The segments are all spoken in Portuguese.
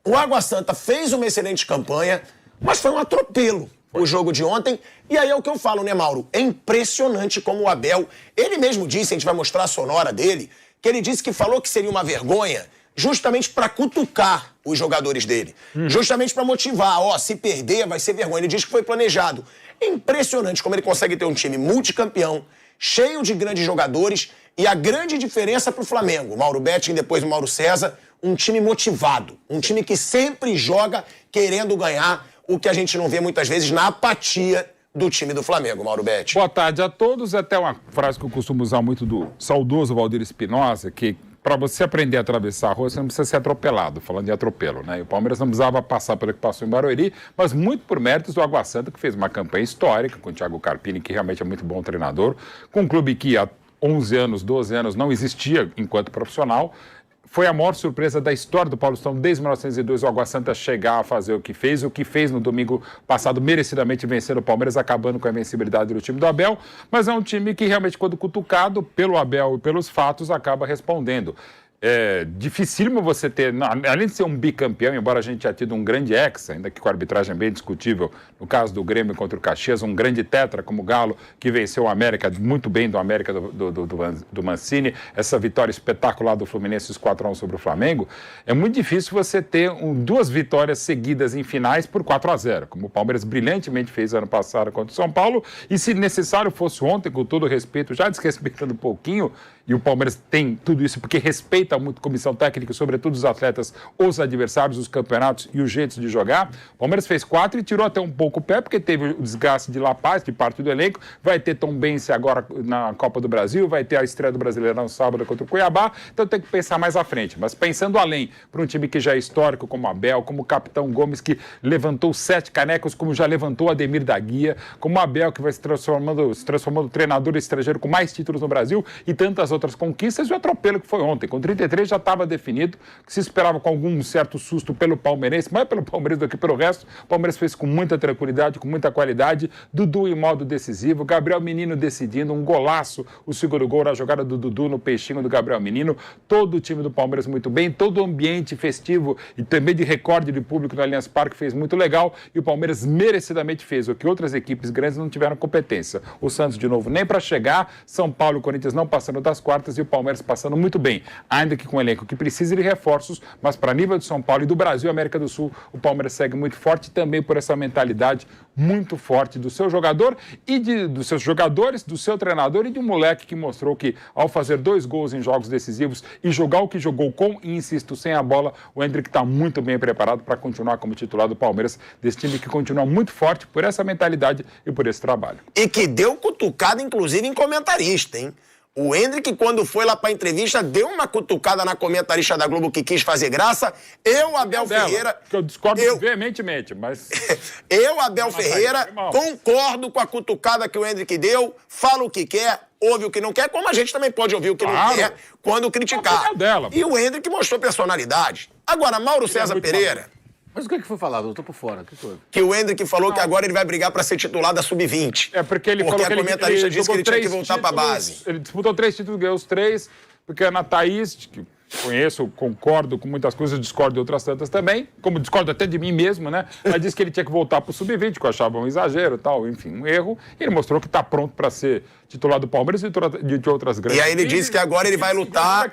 O Água Santa fez uma excelente campanha, mas foi um atropelo o jogo de ontem. E aí é o que eu falo, né, Mauro? É impressionante como o Abel, ele mesmo disse, a gente vai mostrar a sonora dele, que ele disse que falou que seria uma vergonha justamente para cutucar os jogadores dele. Justamente para motivar, se perder vai ser vergonha. Ele diz que foi planejado. É impressionante como ele consegue ter um time multicampeão, cheio de grandes jogadores, e a grande diferença para o Flamengo, Mauro Betting, depois o Mauro César, um time motivado, um time que sempre joga querendo ganhar, o que a gente não vê muitas vezes na apatia do time do Flamengo, Mauro Betting. Boa tarde a todos. Até uma frase que eu costumo usar muito do saudoso Valdir Espinosa, que para você aprender a atravessar a rua, você não precisa ser atropelado, falando de atropelo, né? E o Palmeiras não precisava passar pelo que passou em Barueri, mas muito por méritos do Água Santa, que fez uma campanha histórica com o Thiago Carpini, que realmente é muito bom treinador, com um clube que há 11 anos, 12 anos não existia enquanto profissional. Foi a maior surpresa da história do Paulistão desde 1902, o Água Santa chegar a fazer o que fez no domingo passado, merecidamente vencendo o Palmeiras, acabando com a invencibilidade do time do Abel, mas é um time que realmente, quando cutucado pelo Abel e pelos fatos, acaba respondendo. É dificílimo você ter, além de ser um bicampeão, embora a gente tenha tido um grande ex, ainda que com a arbitragem bem discutível, no caso do Grêmio contra o Caxias, um grande tetra como o Galo, que venceu o América, muito bem do América do Mancini, essa vitória espetacular do Fluminense, os 4-1 sobre o Flamengo, é muito difícil você ter duas vitórias seguidas em finais por 4-0, como o Palmeiras brilhantemente fez ano passado contra o São Paulo, e se necessário fosse ontem, com todo respeito, já desrespeitando um pouquinho, e o Palmeiras tem tudo isso porque respeita muito a comissão técnica, sobretudo os atletas, os adversários, os campeonatos e os jeitos de jogar. O Palmeiras fez 4 e tirou até um pouco o pé, porque teve o desgaste de La Paz, de parte do elenco, vai ter Tombense agora na Copa do Brasil, vai ter a estreia do Brasileirão no sábado contra o Cuiabá, então tem que pensar mais à frente. Mas pensando além, para um time que já é histórico, como o Abel, como o Capitão Gomes, que levantou 7 canecos, como já levantou o Ademir da Guia, como o Abel, que vai se transformando no treinador estrangeiro com mais títulos no Brasil, e tantas outras conquistas, e o atropelo que foi ontem. Com 33 já estava definido, que se esperava com algum certo susto pelo palmeirense, mais pelo Palmeiras do que pelo resto. O Palmeiras fez com muita tranquilidade, com muita qualidade. Dudu em modo decisivo, Gabriel Menino decidindo, um golaço, o segundo gol na jogada do Dudu no peixinho do Gabriel Menino. Todo o time do Palmeiras muito bem, todo o ambiente festivo e também de recorde de público no Allianz Parque fez muito legal, e o Palmeiras merecidamente fez o que outras equipes grandes não tiveram competência. O Santos, de novo, nem para chegar, São Paulo e Corinthians não passando das quartas, e o Palmeiras passando muito bem, ainda que com um elenco que precisa de reforços, mas para nível de São Paulo e do Brasil e América do Sul, o Palmeiras segue muito forte, também por essa mentalidade muito forte do seu jogador e dos seus jogadores, do seu treinador e de um moleque que mostrou que, ao fazer 2 gols em jogos decisivos e jogar o que jogou com, e insisto, sem a bola, o Endrick está muito bem preparado para continuar como titular do Palmeiras, desse time que continua muito forte por essa mentalidade e por esse trabalho. E que deu cutucada, inclusive, em comentarista, hein? O Endrick, quando foi lá pra entrevista, deu uma cutucada na comentarista da Globo que quis fazer graça. Abel Ferreira... Que eu discordo veementemente, mas... Abel Ferreira, concordo com a cutucada que o Endrick deu, fala o que quer, ouve o que não quer, como a gente também pode ouvir o que não quer quando criticar. E o Endrick mostrou personalidade. Agora, Mauro César Pereira... Mas o que foi falado? Eu tô por fora. Que o Endrick falou que agora ele vai brigar para ser titular da Sub-20. É porque ele falou que a comentarista disse que ele tinha que voltar para a base. Ele disputou 3 títulos, ganhou os 3, porque a Ana Thaís, que conheço, concordo com muitas coisas, discordo de outras tantas também, como discordo até de mim mesmo, né? Ela disse que ele tinha que voltar para o Sub-20, que eu achava um exagero e tal, enfim, um erro. E ele mostrou que está pronto para ser titular do Palmeiras e de outras grandes. E aí ele disse que agora ele vai lutar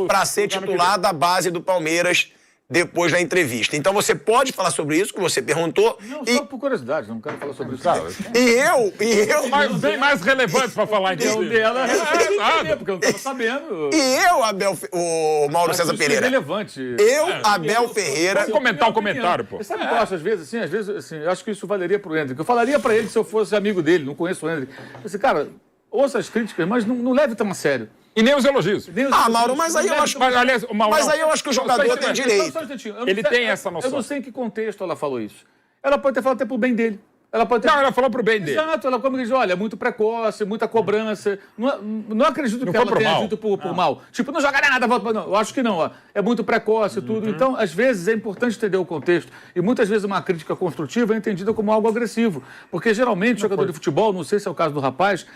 para ser titular da base do Palmeiras depois da entrevista. Então você pode falar sobre isso, que você perguntou. Não, só por curiosidade, não quero falar sobre isso. E eu... Bem mais relevante para falar, então. Dela, porque eu não estava sabendo. O Mauro César Pereira. Relevante. Abel Ferreira... Vamos comentar o comentário, pô. Sabe o que eu acho, às vezes, eu acho que isso valeria pro Endrick. Eu falaria para ele se eu fosse amigo dele, não conheço o Endrick. Cara, ouça as críticas, mas não leve tão a sério. E nem os elogios. Mauro, mas aí eu acho... Mas aí eu acho que o jogador tem direito. Ele tem essa noção. Eu não sei em que contexto ela falou isso. Ela pode ter falado até pro bem dele. Ela falou pro bem dele. Exato, ela como diz, olha, muito precoce, muita cobrança. Não acredito que ela tenha dito por mal. Tipo, não joga nada, volta. Não, eu acho que não. É muito precoce tudo. Então, às vezes, é importante entender o contexto. E muitas vezes uma crítica construtiva é entendida como algo agressivo. Porque, geralmente, o jogador de futebol, não sei se é o caso do rapaz,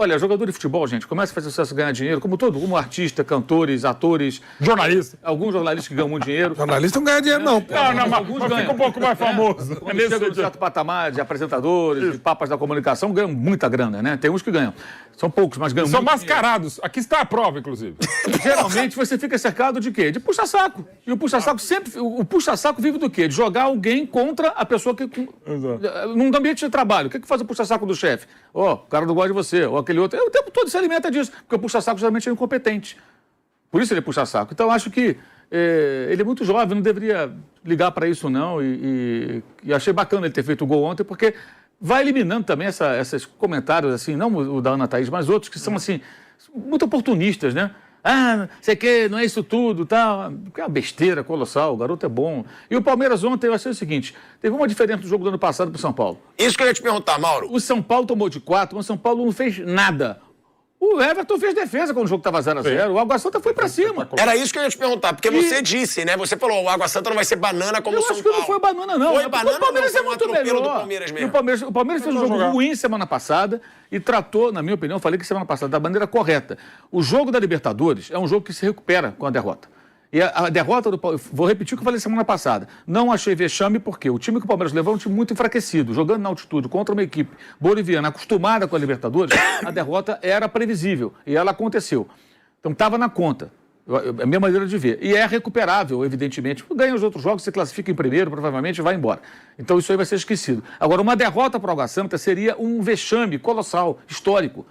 Olha, jogador de futebol, gente, começa a fazer sucesso, ganhar dinheiro, como artista, cantores, atores... Jornalista. Alguns jornalistas que ganham muito dinheiro. Jornalista não ganha dinheiro, não. Pô. Mas fica um pouco mais famoso. Quando chega num certo patamar de apresentadores, de papas da comunicação, ganham muita grana, né? Tem uns que ganham. São poucos, mas ganham São muito mascarados. Dinheiro. Aqui está a prova, inclusive. Geralmente você fica cercado de quê? De puxa-saco. E o puxa-saco sempre... O puxa-saco vive do quê? De jogar alguém contra a pessoa que... Num ambiente de trabalho. O que faz o puxa-saco do chefe? O cara não gosta de você, ou aquele outro. O tempo todo se alimenta disso, porque o puxa-saco geralmente é incompetente. Por isso ele é puxa-saco. Então, acho que ele é muito jovem, não deveria ligar para isso, não. E achei bacana ele ter feito o gol ontem, porque vai eliminando também esses comentários, assim, não o da Ana Thaís, mas outros que são, assim, muito oportunistas, né? Ah, sei que não é isso tudo, tá? É uma besteira colossal, o garoto é bom. E o Palmeiras ontem, eu achei o seguinte, teve uma diferença do jogo do ano passado pro São Paulo. Isso que eu ia te perguntar, Mauro. O São Paulo tomou de 4, mas o São Paulo não fez nada. O Everton fez defesa quando o jogo estava 0-0. O Água Santa foi pra cima. Era isso que eu ia te perguntar, porque você disse, né? Você falou, o Água Santa não vai ser banana como o São Paulo. Eu acho que não foi banana, não. Foi banana, o Palmeiras é muito melhor. Do Palmeiras mesmo. O Palmeiras fez um jogo ruim semana passada e tratou, na minha opinião, falei que semana passada, da maneira correta. O jogo da Libertadores é um jogo que se recupera com a derrota. E a derrota do Palmeiras, vou repetir o que eu falei semana passada, não achei vexame porque o time que o Palmeiras levou é um time muito enfraquecido, jogando na altitude contra uma equipe boliviana acostumada com a Libertadores, a derrota era previsível e ela aconteceu. Então estava na conta, a minha maneira de ver. E é recuperável, evidentemente. Ganha os outros jogos, se classifica em primeiro, provavelmente vai embora. Então isso aí vai ser esquecido. Agora, uma derrota para o Água Santa seria um vexame colossal, histórico.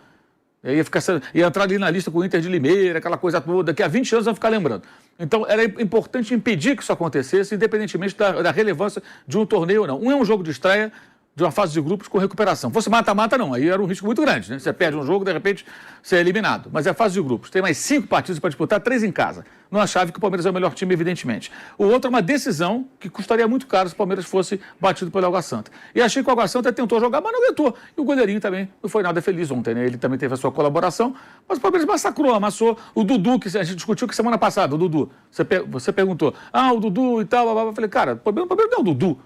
Ia entrar ali na lista com o Inter de Limeira, aquela coisa toda. Daqui a 20 anos vão ficar lembrando. Então, era importante impedir que isso acontecesse, independentemente da relevância de um torneio ou não. Um é um jogo de estreia de uma fase de grupos com recuperação. Fosse mata-mata, não. Aí era um risco muito grande, né? Você perde um jogo, de repente, você é eliminado. Mas é a fase de grupos. Tem mais 5 partidas para disputar, 3 em casa. Numa chave que o Palmeiras é o melhor time, evidentemente. O outro é uma decisão que custaria muito caro se o Palmeiras fosse batido pelo Água Santa. E achei que o Água Santa tentou jogar, mas não aguentou. E o goleirinho também não foi nada feliz ontem, né? Ele também teve a sua colaboração, mas o Palmeiras massacrou, amassou. O Dudu, que a gente discutiu que semana passada, o Dudu. Você perguntou, o Dudu e tal, eu falei, cara, o Palmeiras não é o Dudu.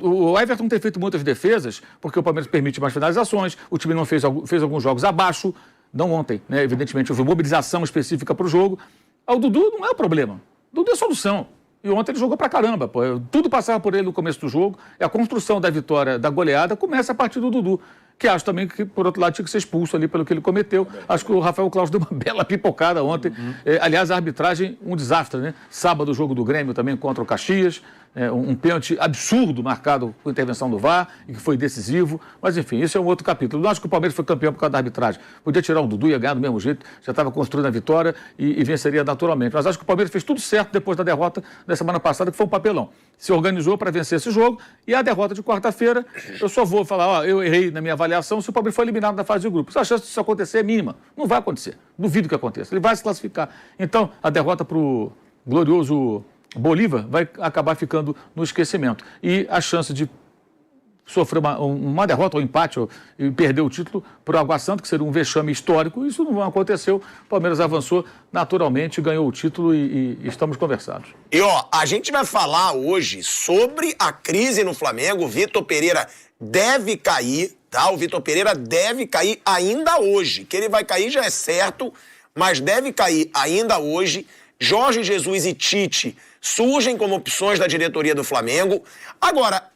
O Everton tem feito muitas defesas, porque o Palmeiras permite mais finalizações, o time não fez alguns jogos abaixo, não ontem, né? Evidentemente houve mobilização específica para o jogo. O Dudu não é o problema, o Dudu é a solução. E ontem ele jogou pra caramba, pô. Tudo passava por ele no começo do jogo, e a construção da vitória, da goleada, começa a partir do Dudu, que acho também que, por outro lado, tinha que ser expulso ali pelo que ele cometeu. Acho que o Rafael Claus deu uma bela pipocada ontem. Aliás, a arbitragem, um desastre, né? Sábado, o jogo do Grêmio também contra o Caxias. Um pênalti absurdo marcado com intervenção do VAR e que foi decisivo. Mas, enfim, isso é um outro capítulo. Não acho que o Palmeiras foi campeão por causa da arbitragem. Podia tirar o Dudu, ia ganhar do mesmo jeito, já estava construindo a vitória e venceria naturalmente. Mas acho que o Palmeiras fez tudo certo depois da derrota da semana passada, que foi um papelão. Se organizou para vencer esse jogo e a derrota de quarta-feira, eu só vou falar, eu errei na minha avaliação se o Palmeiras foi eliminado da fase de grupos. A chance disso acontecer é mínima. Não vai acontecer. Duvido que aconteça. Ele vai se classificar. Então, a derrota para o glorioso Bolívar vai acabar ficando no esquecimento. E a chance de sofrer uma derrota ou empate e perder o título para o Água Santa, que seria um vexame histórico, isso não aconteceu. O Palmeiras avançou naturalmente, ganhou o título e estamos conversados. E a gente vai falar hoje sobre a crise no Flamengo. O Vitor Pereira deve cair, tá? O Vitor Pereira deve cair ainda hoje. Que ele vai cair já é certo, mas deve cair ainda hoje. Jorge Jesus e Tite surgem como opções da diretoria do Flamengo. Agora,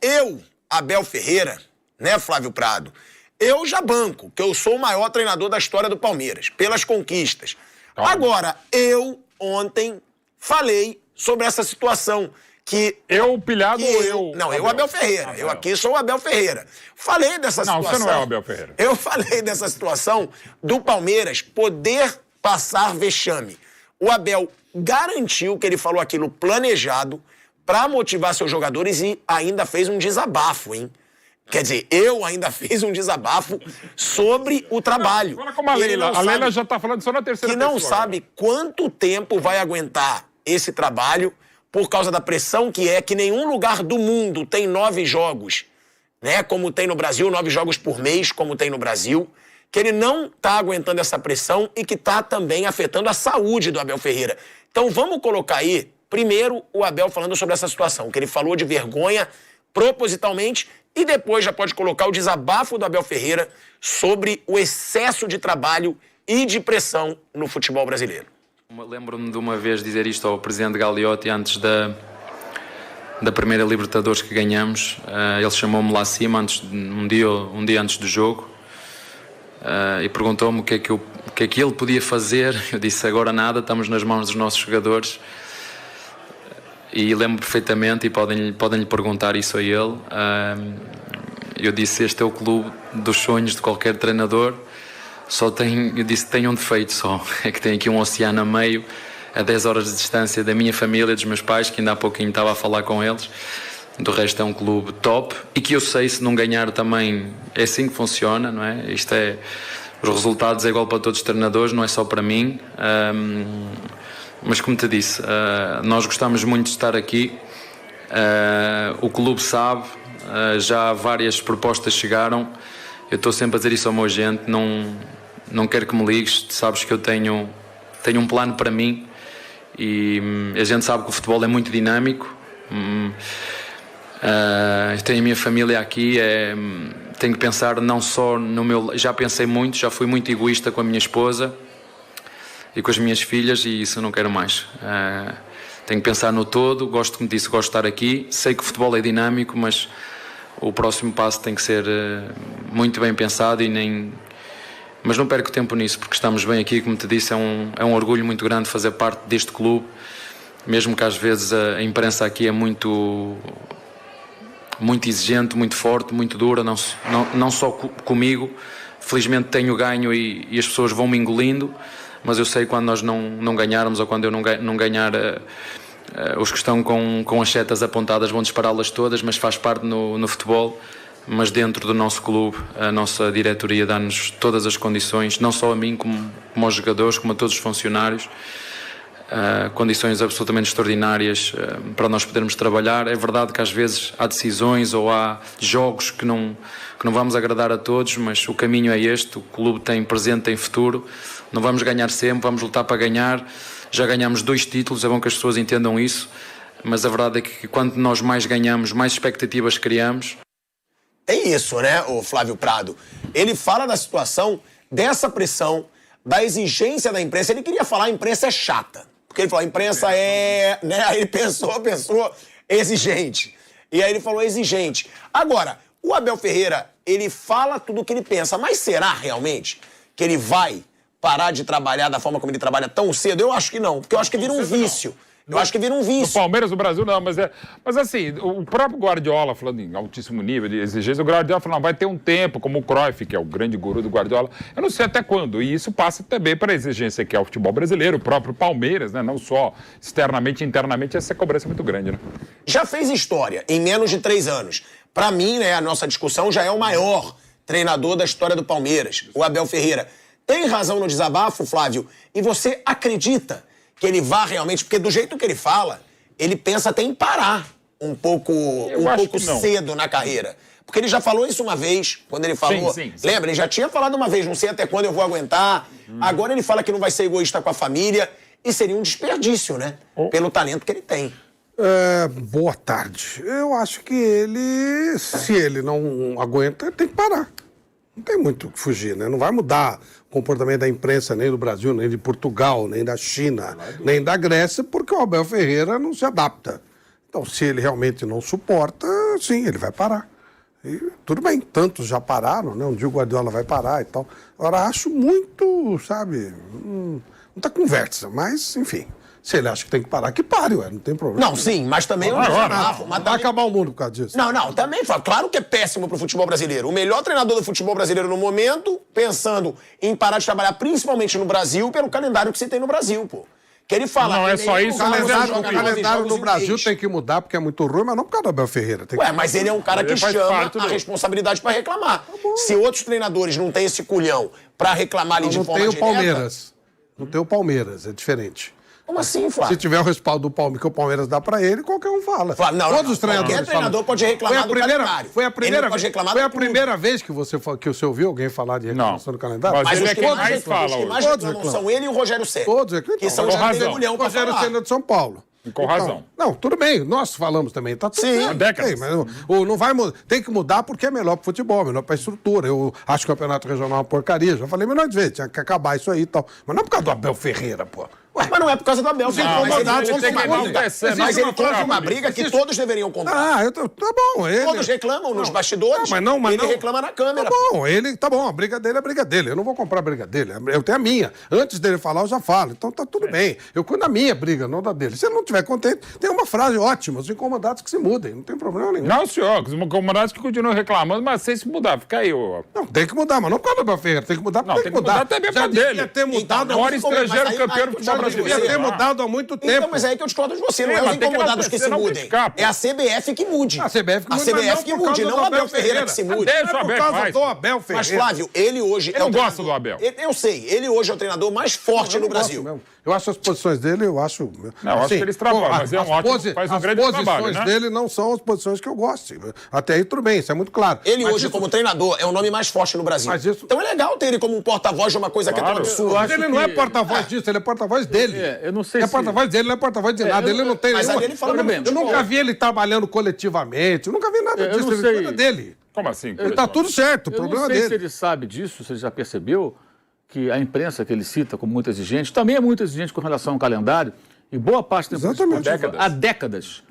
Abel Ferreira, né, Flávio Prado, eu já banco, que eu sou o maior treinador da história do Palmeiras, pelas conquistas. Agora, eu ontem falei sobre essa situação que... pilhado ou eu? Não, eu, Abel Ferreira. Eu aqui sou o Abel Ferreira. Falei dessa situação... Não, você não é o Abel Ferreira. Eu falei dessa situação do Palmeiras poder passar vexame. O Abel garantiu que ele falou aquilo planejado para motivar seus jogadores e ainda fez um desabafo, hein? Quer dizer, eu ainda fiz um desabafo sobre o trabalho. Agora como a Leila já está falando só na terceira pessoa. Que não sabe quanto tempo vai aguentar esse trabalho por causa da pressão que nenhum lugar do mundo tem 9 jogos, né? Como tem no Brasil, 9 jogos por mês, como tem no Brasil. Que ele não está aguentando essa pressão e que está também afetando a saúde do Abel Ferreira. Então vamos colocar aí, primeiro, o Abel falando sobre essa situação, que ele falou de vergonha propositalmente, e depois já pode colocar o desabafo do Abel Ferreira sobre o excesso de trabalho e de pressão no futebol brasileiro. Lembro-me de uma vez dizer isto ao presidente Gagliotti antes da primeira Libertadores que ganhamos. Ele chamou-me lá acima um dia antes do jogo e perguntou-me o que é que ele podia fazer. Eu disse: agora nada, estamos nas mãos dos nossos jogadores. E lembro perfeitamente, e podem lhe perguntar isso a ele. Eu disse: este é o clube dos sonhos de qualquer treinador. Eu disse: tem um defeito só, é que tem aqui um oceano a meio, a 10 horas de distância da minha família, dos meus pais, que ainda há pouquinho estava a falar com eles. Do resto é um clube top, e que eu sei, se não ganhar também é assim que funciona, não é? Os resultados é igual para todos os treinadores, não é só para mim. Mas como te disse, nós gostamos muito de estar aqui, o clube sabe, já várias propostas chegaram. Eu estou sempre a dizer isso ao meu agente: não quero que me ligues, sabes que eu tenho um plano para mim, e a gente sabe que o futebol é muito dinâmico. Eu tenho a minha família aqui, tenho que pensar não só no meu... Já pensei muito, já fui muito egoísta com a minha esposa e com as minhas filhas, e isso eu não quero mais. Tenho que pensar no todo, como disse, gosto de estar aqui. Sei que o futebol é dinâmico, mas o próximo passo tem que ser muito bem pensado, mas não perco tempo nisso, porque estamos bem aqui. Como te disse, é um orgulho muito grande fazer parte deste clube, mesmo que às vezes a imprensa aqui é muito exigente, muito forte, muito dura, não só comigo. Felizmente tenho ganho e as pessoas vão me engolindo, mas eu sei quando nós não ganharmos, ou quando eu não ganhar, os que estão com as setas apontadas vão dispará-las todas, mas faz parte no futebol. Mas dentro do nosso clube, a nossa diretoria dá-nos todas as condições, não só a mim, como aos jogadores, como a todos os funcionários, condições absolutamente extraordinárias para nós podermos trabalhar. É verdade que às vezes há decisões ou há jogos que não vamos agradar a todos, mas o caminho é este. O clube tem presente, tem futuro. Não vamos ganhar sempre, vamos lutar para ganhar. Já ganhamos 2 títulos, é bom que as pessoas entendam isso, mas a verdade é que quanto nós mais ganhamos, mais expectativas criamos. É isso, né, o Flávio Prado? Ele fala da situação, dessa pressão, da exigência da imprensa. Ele queria falar: a imprensa é chata. Porque ele falou: a imprensa é... né? Aí ele pensou, exigente. E aí ele falou exigente. Agora, o Abel Ferreira, ele fala tudo o que ele pensa, mas será realmente que ele vai parar de trabalhar da forma como ele trabalha tão cedo? Eu acho que não, porque eu acho que vira um vício. Eu acho que vira um vício. No Palmeiras, no Brasil, não, mas assim, o próprio Guardiola, falando em altíssimo nível de exigência, o Guardiola falou: não, vai ter um tempo, como o Cruyff, que é o grande guru do Guardiola, eu não sei até quando, e isso passa também para a exigência que é o futebol brasileiro, o próprio Palmeiras, né, não só externamente, internamente, essa cobrança é muito grande, né? Já fez história em menos de 3 anos. Para mim, né, a nossa discussão, já é o maior treinador da história do Palmeiras, o Abel Ferreira. Tem razão no desabafo, Flávio, e você acredita que ele vá realmente, porque do jeito que ele fala, ele pensa até em parar um pouco cedo na carreira. Porque ele já falou isso uma vez, quando ele falou... Sim. Lembra? Ele já tinha falado uma vez: não sei até quando eu vou aguentar. Agora ele fala que não vai ser egoísta com a família. E seria um desperdício, né? Pelo talento que ele tem. Boa tarde. Eu acho que ele, se ele não aguenta, ele tem que parar. Não tem muito o que fugir, né? Não vai mudar o comportamento da imprensa nem do Brasil, nem de Portugal, nem da China, nem da Grécia, porque o Abel Ferreira não se adapta. Então, se ele realmente não suporta, sim, ele vai parar. E tudo bem, tantos já pararam, né? Um dia o Guardiola vai parar e tal. Agora, acho muito, sabe, muita conversa, mas, enfim... Se ele acha que tem que parar, que pare, ué, não tem problema. Não, sim, mas também... Vai acabar o mundo por causa disso. Não, também fala. Claro que é péssimo pro futebol brasileiro. O melhor treinador do futebol brasileiro no momento, pensando em parar de trabalhar, principalmente no Brasil, pelo calendário que você tem no Brasil, pô. Que ele fala... Não, é só isso. O calendário no Brasil tem que mudar porque é muito ruim, mas não por causa do Abel Ferreira. Mas ele é um cara que chama a responsabilidade pra reclamar. Se outros treinadores não têm esse culhão pra reclamar ali de forma direta... Não tem o Palmeiras. Não tem o Palmeiras, é diferente. Como assim, Flávio? Se tiver o respaldo do Palmeiras, que o Palmeiras dá pra ele, qualquer um fala. Flávio, Todos os treinadores qualquer treinador pode reclamar do calendário. Foi a primeira vez que você ouviu alguém falar de reclamação do calendário? Mas ele os é quem mais fala. Os que mais reclamam são ele e o Rogério Ceni. Todos reclamam. Que são os que têm mulhão pra Rogério falar. Ceni é de São Paulo. Com razão. Não, tudo bem, nós falamos também, tá tudo certo. Décadas. Mas não vai mudar, tem que mudar porque é melhor pro futebol, melhor pra estrutura. Eu acho que o campeonato regional é uma porcaria, já falei milhões de vezes, tinha que acabar isso aí e tal. Mas não é por causa do Abel Ferreira, pô. Mas não é por causa do Abel. Mas ele compra uma briga que todos deveriam comprar. Tá bom. Todos reclamam nos bastidores, ele reclama na câmera. Tá bom, a briga dele é a briga dele. Eu não vou comprar a briga dele, eu tenho a minha. Antes dele falar, eu já falo. Então tá tudo bem. Eu cuido da minha briga, não da dele. Se ele não estiver contente, tem uma frase ótima, os incomodados que se mudem, não tem problema nenhum. Não, senhor, os incomodados que continuam reclamando, mas sem se mudar, fica aí. Não, tem que mudar, mas não por causa do Abel Ferreira, tem que mudar porque tem que mudar. Até mesmo dele. Devia ter mudado. Maior estrangeiro campeão do futebol brasileiro. Devia ter mudado há muito tempo. Então, mas é aí que eu discordo de você. Não é os incomodados que se mudem. É a CBF que mude. A CBF que mude, não o Abel Ferreira que se mude. Deixa o Abel faz. Do Abel Ferreira. Mas, Flávio, ele hoje... Eu não gosto do Abel. Eu sei. Ele hoje é o treinador mais forte no Brasil. Eu acho as posições dele, eu acho... Não, acho que eles trabalham, mas é um ótimo, faz um grande trabalho, né? As posições dele não são as posições que eu gosto. Até aí tudo bem, isso é muito claro. Ele hoje, como treinador, é o nome mais forte no Brasil. Então é legal ter ele como um porta-voz de uma coisa que é tão absurda. Mas ele não é porta-voz disso, ele é porta-voz dele. Eu não sei se... É porta-voz dele, não é porta-voz de nada. Ele não tem Mas nenhuma... ali ele fala Eu nunca vi ele trabalhando coletivamente, eu nunca vi nada disso, ele cuida dele. Como assim? Tá tudo certo, o problema Eu não sei se dele. ele sabe disso, se ele já percebeu que a imprensa que ele cita como muito exigente, também é muito exigente com relação ao calendário, e boa parte da imprensa há décadas.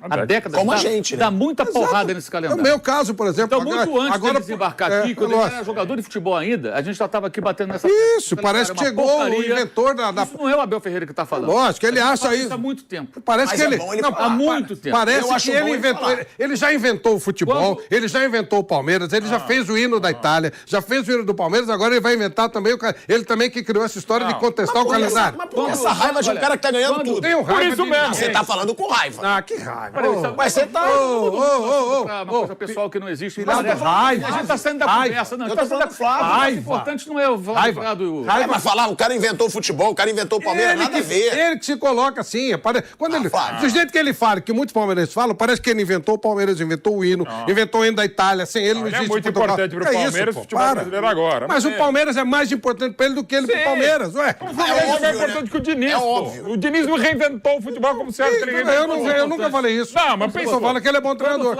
Como a gente, né? Dá muita porrada nesse No calendário. meu caso, por exemplo... Então, muito antes de desembarcar aqui, quando ele era jogador de futebol ainda, a gente já estava aqui batendo nessa... Isso, parece que chegou o inventor da... Isso não é o Abel Ferreira que está falando. Lógico, ele acha isso... Há muito tempo. Parece que ele... Há muito tempo. Parece que ele inventou... Ele já inventou o futebol, ele já inventou o Palmeiras, ele já fez o hino da Itália, já fez o hino do Palmeiras, agora ele vai inventar também... Ele também que criou essa história de contestar o calendário. Mas por essa raiva de um cara que tá ganhando tudo. Tenho raiva Por isso mesmo. Você tá falando com raiva. Ah, que raiva. Mas você tá... Uma coisa pessoal que não existe. Raiva. A gente tá saindo da conversa. Não, eu tô falando do Flávio. O importante não é o Flávio. Mas falar, o cara inventou o futebol, o cara inventou o Palmeiras, nada a ver. Ele que se coloca assim. Quando ele, do jeito que ele fala, que muitos palmeirenses falam, parece que ele inventou o Palmeiras, inventou o hino, inventou o hino da Itália. Sem ele não existe. É muito importante pro Palmeiras o futebol brasileiro agora. Mas o Palmeiras é mais importante pra ele do que ele pro Palmeiras, ué. É mais importante que o Diniz, O Diniz não reinventou o futebol como se Eu nunca falei isso. Não, mas eu falo que ele é bom treinador.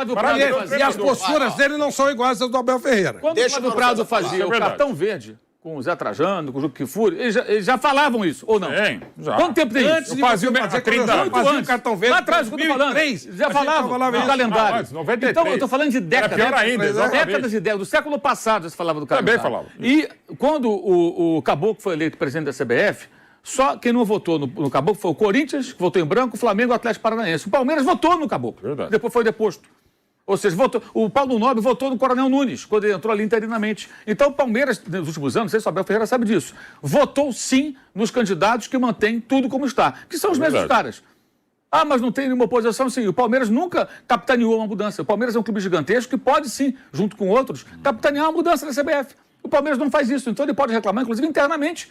E as posturas dele não são iguais às do Abel Ferreira. Quando o Flávio Prado fazia o cartão verde com o Zé Trajano, com o Juca Kfouri, eles já falavam isso, ou não? Sim, já. Quanto tempo tem Antes isso? de fazer 30 anos. Muito antes. Cartão verde. Lá atrás, quando eu tô falando, já falavam no calendário. Antes, 93. Então, eu tô falando de décadas. Era pior ainda, exatamente. Décadas e décadas. Do século passado já se falava do calendário. Também falava. E quando o Caboclo foi eleito presidente da CBF, só quem não votou no Caboclo foi o Corinthians, que votou em branco, o Flamengo e o Atlético Paranaense. O Palmeiras votou no Caboclo. Verdade. Depois foi deposto. Ou seja, o Paulo Nobre votou no Coronel Nunes, quando ele entrou ali interinamente. Então, o Palmeiras, nos últimos anos, não sei se o Abel Ferreira sabe disso, votou sim nos candidatos que mantêm tudo como está, que são os mesmos caras. Ah, mas não tem nenhuma oposição? Sim, o Palmeiras nunca capitaneou uma mudança. O Palmeiras é um clube gigantesco que pode sim, junto com outros, capitanear uma mudança da CBF. O Palmeiras não faz isso, então ele pode reclamar, inclusive internamente.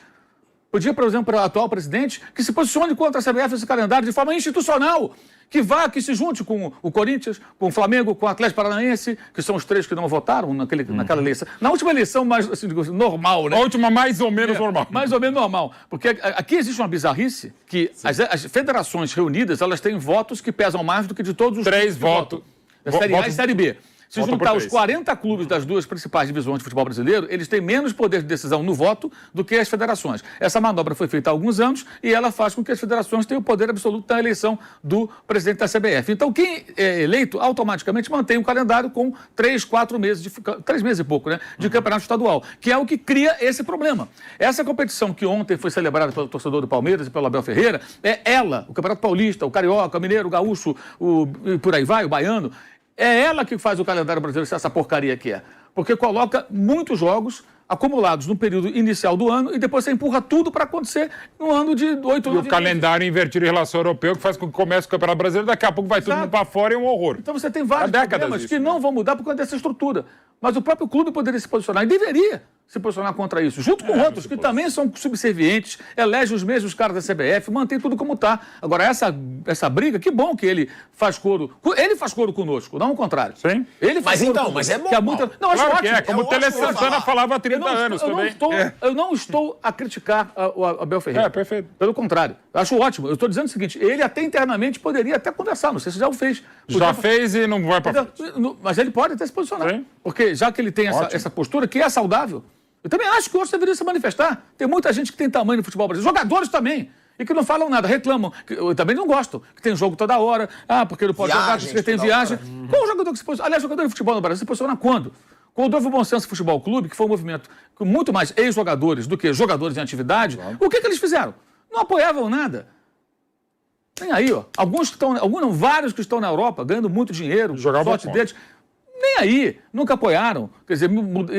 Podia, por exemplo, para o atual presidente que se posicione contra a CBF esse calendário de forma institucional, que se junte com o Corinthians, com o Flamengo, com o Atlético Paranaense, que são os três que não votaram naquela eleição. Na última eleição mais assim, normal, né? A última mais ou menos normal. Mais ou menos normal. Porque aqui existe uma bizarrice que as federações reunidas, elas têm votos que pesam mais do que de todos os 3 votos. Série A e Série B. Se Voto juntar por os 3. 40 clubes das duas principais divisões de futebol brasileiro, eles têm menos poder de decisão no voto do que as federações. Essa manobra foi feita há alguns anos e ela faz com que as federações tenham o poder absoluto na eleição do presidente da CBF. Então, quem é eleito automaticamente mantém um calendário com 3, 4 meses, 3 meses e pouco, né, de campeonato estadual, que é o que cria esse problema. Essa competição que ontem foi celebrada pelo torcedor do Palmeiras e pelo Abel Ferreira, o Campeonato Paulista, o Carioca, o Mineiro, o Gaúcho, e por aí vai, o Baiano. É ela que faz o calendário brasileiro ser essa porcaria que é. Porque coloca muitos jogos acumulados no período inicial do ano e depois você empurra tudo para acontecer no ano de 8 anos. E o calendário invertido em relação ao europeu, que faz com que comece o Campeonato Brasileiro, daqui a pouco vai todo mundo para fora e é um horror. Então você tem vários problemas que não vão mudar por conta dessa estrutura. Mas o próprio clube poderia se posicionar, e deveria se posicionar contra isso, junto com outros que também são subservientes, elegem os mesmos caras da CBF, mantém tudo como está. Agora, essa briga, que bom que ele faz coro. Ele faz coro conosco, não o contrário. Sim. Ele faz coro conosco, mas é bom. Não, acho Claro ótimo. que é, como o Tele Santana falava há 30 anos também. Eu não estou a criticar o Abel Ferreira. Perfeito. Pelo contrário, eu acho ótimo. Eu estou dizendo o seguinte, ele até internamente poderia até conversar, não sei se já o fez. Já fez e não vai para Mas ele pode até se posicionar. Sim. Porque já que ele tem essa postura, que é saudável, eu também acho que outros deveriam se manifestar. Tem muita gente que tem tamanho no futebol brasileiro, jogadores também, e que não falam nada, reclamam, que também não gostam, que tem jogo toda hora, porque não pode jogar, porque tem viagem. Qual o jogador que se posiciona? Aliás, jogador de futebol no Brasil se posiciona quando? Quando houve o Bom Senso Futebol Clube, que foi um movimento com muito mais ex-jogadores do que jogadores em atividade, o que eles fizeram? Não apoiavam nada. Tem aí, ó. Vários que estão na Europa ganhando muito dinheiro, sorte deles. Nem aí, nunca apoiaram. Quer dizer,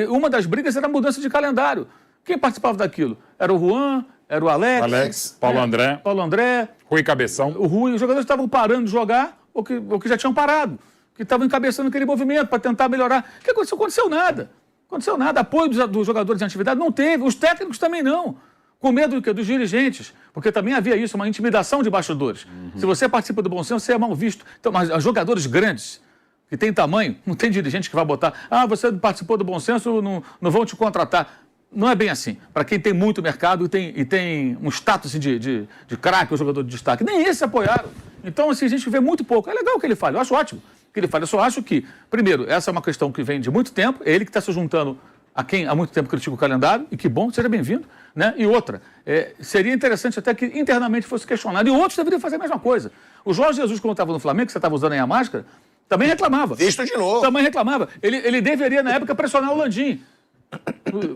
uma das brigas era a mudança de calendário. Quem participava daquilo? Era o Juan, era o Alex. Paulo André. Rui Cabeção. O Rui. Os jogadores estavam parando de jogar ou que já tinham parado. Que estavam encabeçando aquele movimento para tentar melhorar. O que aconteceu? Aconteceu nada. Aconteceu nada. Apoio dos jogadores em atividade não teve. Os técnicos também não. Com medo do quê? Dos dirigentes. Porque também havia isso, uma intimidação de bastidores. Se você participa do Bom Senso, você é mal visto. Então, mas os jogadores grandes, que tem tamanho, não tem dirigente que vai botar, você participou do Bom Senso, não vão te contratar. Não é bem assim. Para quem tem muito mercado e tem um status de craque, um jogador de destaque. Nem esses apoiaram. Então, assim, a gente vê muito pouco. É legal o que ele fala, eu acho ótimo o que ele fala. Eu só acho que, primeiro, essa é uma questão que vem de muito tempo, é ele que está se juntando a quem há muito tempo critica o calendário, e que bom, seja bem-vindo, né? E outra, seria interessante até que internamente fosse questionado, e outros deveriam fazer a mesma coisa. O Jorge Jesus, quando estava no Flamengo, que você estava usando aí a máscara, também reclamava. Visto de novo. Também reclamava. Ele deveria, na época, pressionar o Landim.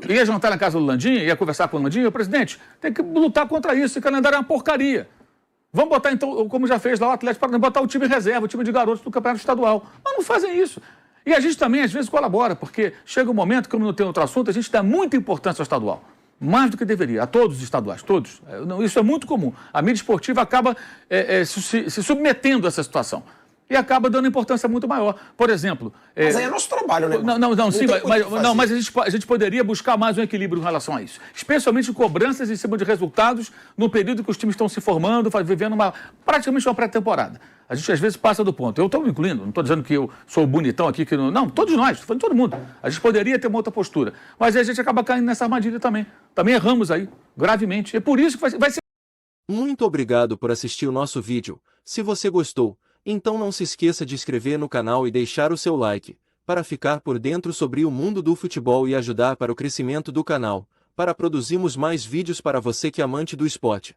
Ia jantar na casa do Landim, ia conversar com o Landim, o presidente, tem que lutar contra isso, esse calendário é uma porcaria. Vamos botar, então, como já fez lá o Atlético Paranaense, botar o time reserva, o time de garotos do Campeonato Estadual. Mas não fazem isso. E a gente também, às vezes, colabora, porque chega um momento, como não tem outro assunto, a gente dá muita importância ao estadual. Mais do que deveria, a todos os estaduais, todos. Isso é muito comum. A mídia esportiva acaba se submetendo a essa situação. E acaba dando importância muito maior. Por exemplo... Mas aí é nosso trabalho, né? Mas a gente poderia buscar mais um equilíbrio em relação a isso. Especialmente cobranças em cima de resultados no período que os times estão se formando, vivendo praticamente uma pré-temporada. A gente às vezes passa do ponto. Eu estou me incluindo, não estou dizendo que eu sou o bonitão aqui, que não, todos nós, estou falando todo mundo. A gente poderia ter uma outra postura. Mas aí a gente acaba caindo nessa armadilha também. Também erramos aí, gravemente. É por isso que vai ser... Muito obrigado por assistir o nosso vídeo. Se você gostou, então não se esqueça de inscrever no canal e deixar o seu like, para ficar por dentro sobre o mundo do futebol e ajudar para o crescimento do canal, para produzirmos mais vídeos para você que é amante do esporte.